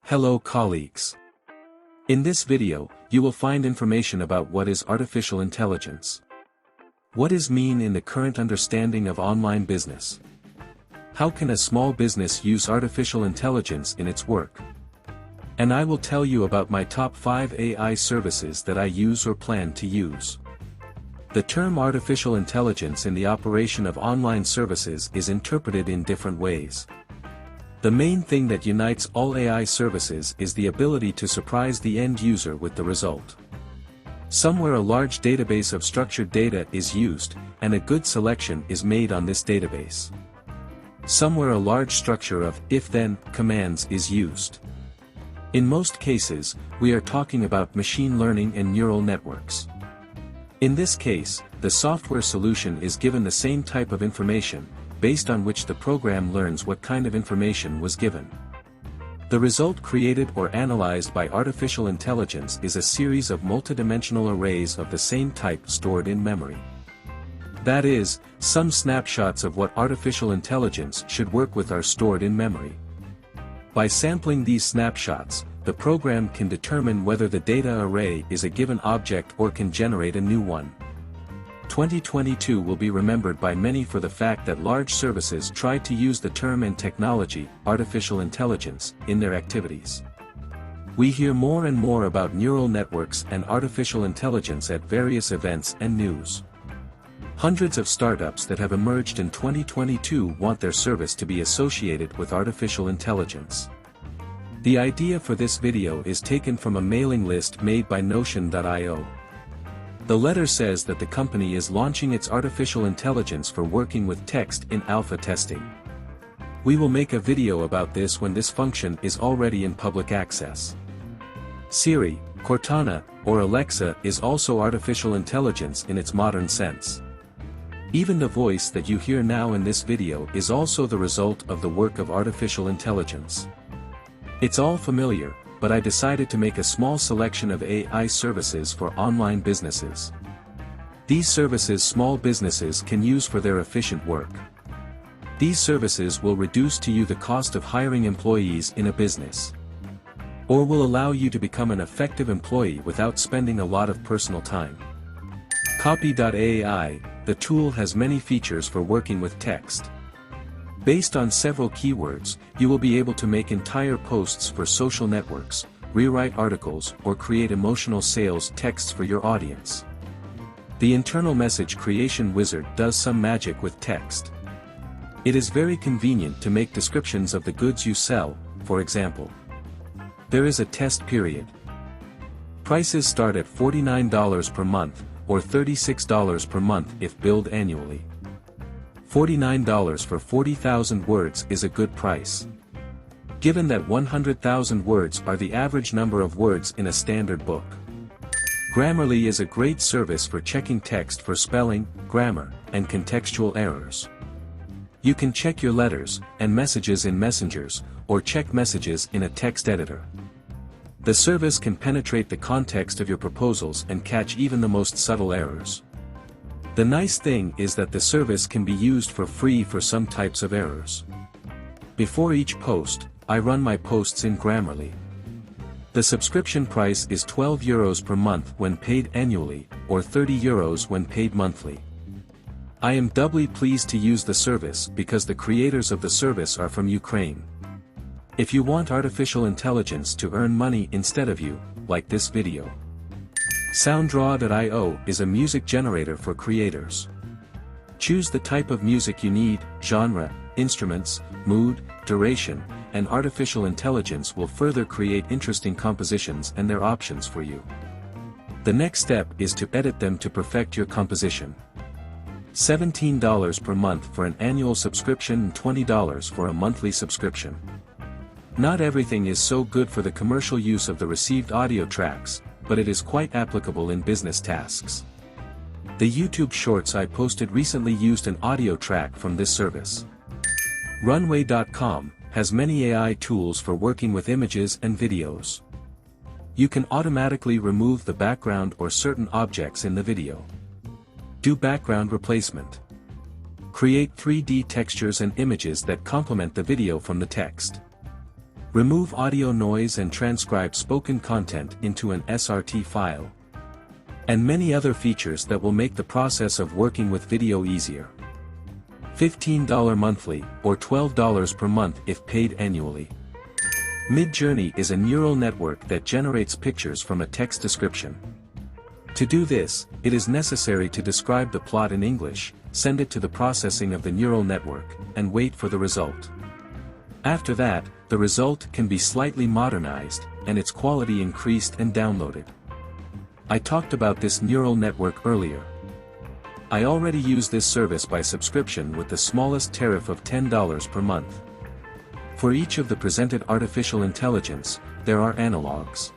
Hello colleagues. In this video, you will find information about what is artificial intelligence. What is mean in the current understanding of online business? How can a small business use artificial intelligence in its work? And I will tell you about my top 5 AI services that I use or plan to use. The term artificial intelligence in the operation of online services is interpreted in different ways. The main thing that unites all AI services is the ability to surprise the end user with the result. Somewhere a large database of structured data is used, and a good selection is made on this database. Somewhere a large structure of if-then commands is used. In most cases, we are talking about machine learning and neural networks. In this case, the software solution is given the same type of information, based on which the program learns what kind of information was given. The result created or analyzed by artificial intelligence is a series of multidimensional arrays of the same type stored in memory. That is, some snapshots of what artificial intelligence should work with are stored in memory. By sampling these snapshots, the program can determine whether the data array is a given object or can generate a new one. 2022 will be remembered by many for the fact that large services tried to use the term and technology, artificial intelligence, in their activities. We hear more and more about neural networks and artificial intelligence at various events and news. Hundreds of startups that have emerged in 2022 want their service to be associated with artificial intelligence. The idea for this video is taken from a mailing list made by Notion.io. The letter says that the company is launching its artificial intelligence for working with text in alpha testing. We will make a video about this when this function is already in public access. Siri, Cortana, or Alexa is also artificial intelligence in its modern sense. Even the voice that you hear now in this video is also the result of the work of artificial intelligence. It's all familiar, but I decided to make a small selection of AI services for online businesses. These services small businesses can use for their efficient work. These services will reduce to you the cost of hiring employees in a business, or will allow you to become an effective employee without spending a lot of personal time. Copy.ai, the tool has many features for working with text. Based on several keywords, you will be able to make entire posts for social networks, rewrite articles, or create emotional sales texts for your audience. The internal message creation wizard does some magic with text. It is very convenient to make descriptions of the goods you sell, for example. There is a test period. Prices start at $49 per month, or $36 per month if billed annually. $49 for 40,000 words is a good price. Given that 100,000 words are the average number of words in a standard book. Grammarly is a great service for checking text for spelling, grammar, and contextual errors. You can check your letters and messages in messengers, or check messages in a text editor. The service can penetrate the context of your proposals and catch even the most subtle errors. The nice thing is that the service can be used for free for some types of errors. Before each post, I run my posts in Grammarly. The subscription price is €12 per month when paid annually, or €30 when paid monthly. I am doubly pleased to use the service because the creators of the service are from Ukraine. If you want artificial intelligence to earn money instead of you, like this video. Sounddraw.io is a music generator for creators. Choose the type of music you need, genre, instruments, mood, duration, and artificial intelligence will further create interesting compositions and their options for you. The next step is to edit them to perfect your composition. $17 per month for an annual subscription and $20 for a monthly subscription. Not everything is so good for the commercial use of the received audio tracks, but it is quite applicable in business tasks. The YouTube shorts I posted recently used an audio track from this service. Runway.com has many AI tools for working with images and videos. You can automatically remove the background or certain objects in the video. Do background replacement. Create 3D textures and images that complement the video from the text. Remove audio noise and transcribe spoken content into an SRT file. And many other features that will make the process of working with video easier. $15 monthly, or $12 per month if paid annually. Midjourney is a neural network that generates pictures from a text description. To do this, it is necessary to describe the plot in English, send it to the processing of the neural network, and wait for the result. After that, the result can be slightly modernized, and its quality increased and downloaded. I talked about this neural network earlier. I already use this service by subscription with the smallest tariff of $10 per month. For each of the presented artificial intelligence, there are analogs.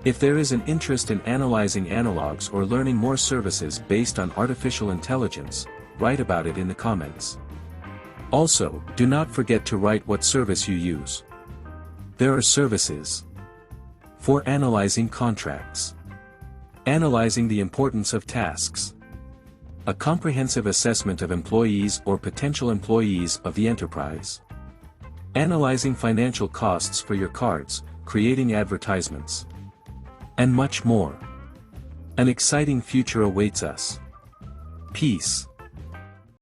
If there is an interest in analyzing analogs or learning more services based on artificial intelligence, write about it in the comments. Also, do not forget to write what service you use. There are services for analyzing contracts, analyzing the importance of tasks, a comprehensive assessment of employees or potential employees of the enterprise, analyzing financial costs for your cards, creating advertisements, and much more. An exciting future awaits us. Peace.